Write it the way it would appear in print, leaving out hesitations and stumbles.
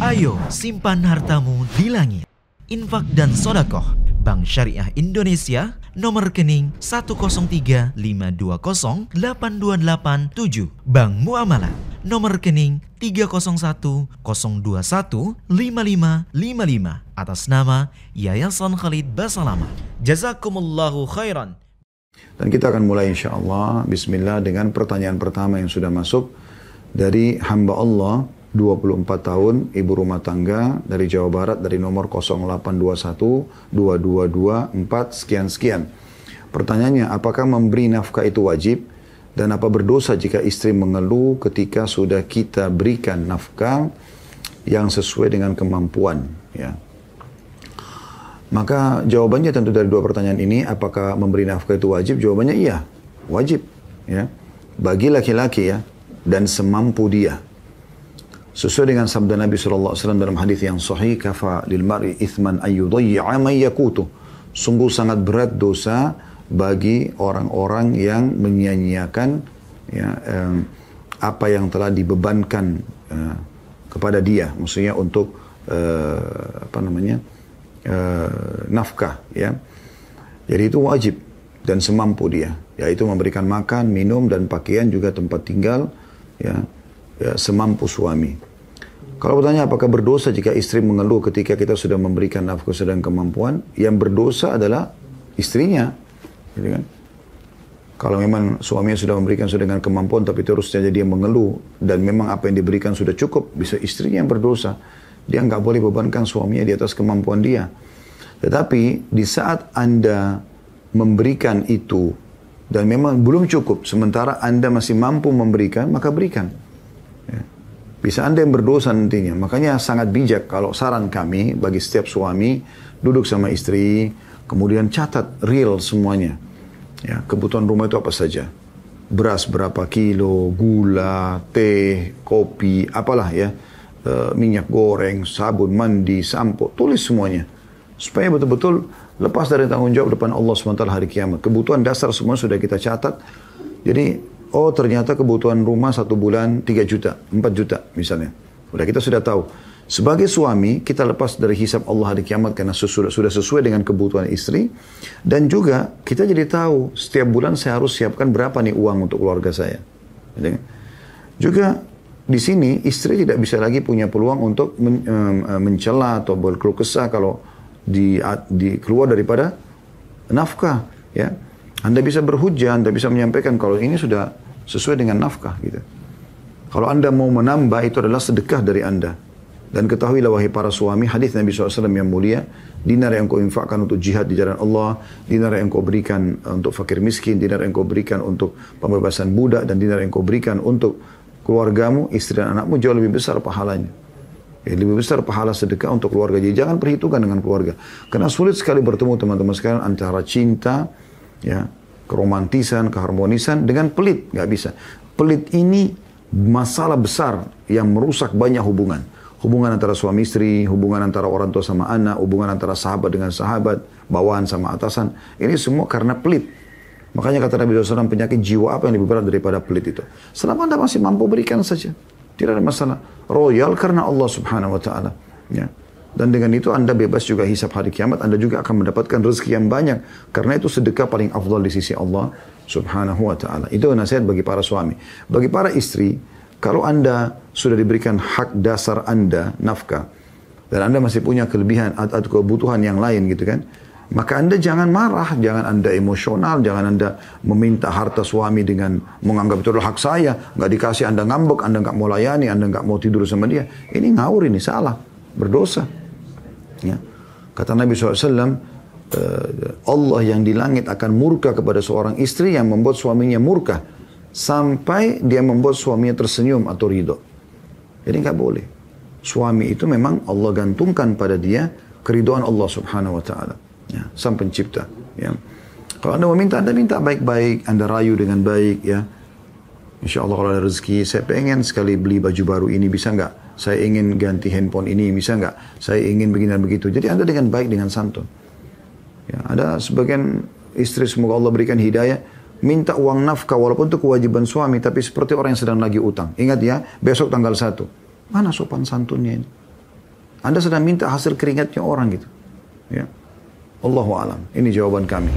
Ayo simpan hartamu di langit. Infak dan sodakoh Bank Syariah Indonesia, nomor rekening 10352082887. Bank Muamalah, nomor rekening 301021555 atas nama Yayasan Khalid Basalamah. Jazakumullahu khairan. Dan kita akan mulai insyaAllah bismillah dengan pertanyaan pertama yang sudah masuk dari hamba Allah 24 tahun, ibu rumah tangga dari Jawa Barat, dari nomor 0821-2224 sekian-sekian. Pertanyaannya, apakah memberi nafkah itu wajib? Dan apa berdosa jika istri mengeluh ketika sudah kita berikan nafkah yang sesuai dengan kemampuan? Ya. Maka jawabannya tentu dari dua pertanyaan ini, apakah memberi nafkah itu wajib? Jawabannya iya, wajib. Ya. Bagi laki-laki ya, dan semampu dia. Sesuai dengan sabda Nabi SAW dalam hadis yang sahih, kafa lil mar'i ithman ayyudayya man yakutu. Sungguh sangat berat dosa bagi orang-orang yang menyia-nyiakan ya, apa yang telah dibebankan kepada dia, maksudnya untuk nafkah ya. Jadi itu wajib dan semampu dia, yaitu memberikan makan, minum dan pakaian, juga tempat tinggal ya, semampu suami. Kalau bertanya apakah berdosa jika istri mengeluh ketika kita sudah memberikan nafkah sedang kemampuan, yang berdosa adalah istrinya. Gitu kan? Kalau memang suaminya sudah memberikan dengan kemampuan tapi terus saja dia mengeluh dan memang apa yang diberikan sudah cukup, bisa istrinya yang berdosa. Dia nggak boleh bebankan suaminya di atas kemampuan dia. Tetapi di saat Anda memberikan itu dan memang belum cukup, sementara Anda masih mampu memberikan, maka berikan. Ya. Bisa Anda yang berdosa nantinya. Makanya sangat bijak kalau saran kami bagi setiap suami, duduk sama istri, kemudian catat real semuanya. Ya, kebutuhan rumah itu apa saja. Beras berapa kilo, gula, teh, kopi, apalah ya. Minyak goreng, sabun mandi, sampo, tulis semuanya. Supaya betul-betul lepas dari tanggung jawab depan Allah SWT hari kiamat. Kebutuhan dasar semua sudah kita catat. Jadi, oh ternyata kebutuhan rumah 1 bulan 3 juta, 4 juta misalnya. Kita sudah tahu. Sebagai suami, kita lepas dari hisab Allah hari kiamat karena sudah sesuai dengan kebutuhan istri. Dan juga kita jadi tahu setiap bulan saya harus siapkan berapa nih uang untuk keluarga saya. Juga di sini istri tidak bisa lagi punya peluang untuk mencela atau berkeluh kesah kalau keluar daripada nafkah. Ya. Anda bisa berhujah, Anda bisa menyampaikan kalau ini sudah sesuai dengan nafkah gitu. Kalau Anda mau menambah, itu adalah sedekah dari Anda. Dan ketahuilah wahai para suami, hadis Nabi SAW yang mulia, dinar yang kau infakkan untuk jihad di jalan Allah, dinar yang kau berikan untuk fakir miskin, dinar yang kau berikan untuk pembebasan budak, dan dinar yang kau berikan untuk keluargamu, istri dan anakmu, jauh lebih besar pahalanya. Lebih besar pahala sedekah untuk keluarga. Jadi jangan perhitungkan dengan keluarga. Karena sulit sekali bertemu teman-teman sekalian antara cinta, ya, keromantisan, keharmonisan dengan pelit, nggak bisa. Pelit ini masalah besar yang merusak banyak hubungan. Hubungan antara suami istri, hubungan antara orang tua sama anak, hubungan antara sahabat dengan sahabat, bawahan sama atasan. Ini semua karena pelit. Makanya kata Nabi SAW, penyakit jiwa apa yang lebih berat daripada pelit itu? Selama Anda masih mampu berikan saja. Tidak ada masalah. Royal karena Allah Subhanahu Wa Taala. Ya. Dan dengan itu Anda bebas juga hisab hari kiamat. Anda juga akan mendapatkan rezeki yang banyak. Karena itu sedekah paling afdal di sisi Allah Subhanahu Wa Taala. Itu nasihat bagi para suami. Bagi para istri, kalau Anda sudah diberikan hak dasar Anda, nafkah, dan Anda masih punya kelebihan atau kebutuhan yang lain gitu kan, maka Anda jangan marah, jangan Anda emosional, jangan Anda meminta harta suami dengan menganggap itu adalah hak saya, nggak dikasih Anda ngambek, Anda nggak mau layani, Anda nggak mau tidur sama dia. Ini ngawur, ini salah, berdosa. Ya. Kata Nabi SAW, Allah yang di langit akan murka kepada seorang istri yang membuat suaminya murka sampai dia membuat suaminya tersenyum atau ridho. Jadi nggak boleh. Suami itu memang Allah gantungkan pada dia keridhaan Allah Subhanahu Wa Taala, ya, Sang Pencipta. Ya. Kalau Anda meminta, Anda minta baik-baik, Anda rayu dengan baik, ya. Insya Allah kalau ada rezeki, saya pengen sekali beli baju baru ini, bisa nggak? Saya ingin ganti handphone ini, bisa nggak? Saya ingin begini dan begitu. Jadi Anda dengan baik, dengan santun. Ya, ada sebagian istri, semoga Allah berikan hidayah, minta uang nafkah walaupun itu kewajiban suami, tapi seperti orang yang sedang lagi utang. Ingat ya, besok tanggal 1. Mana sopan santunnya ini? Anda sedang minta hasil keringatnya orang gitu. Ya. Allahu alam. Ini jawaban kami.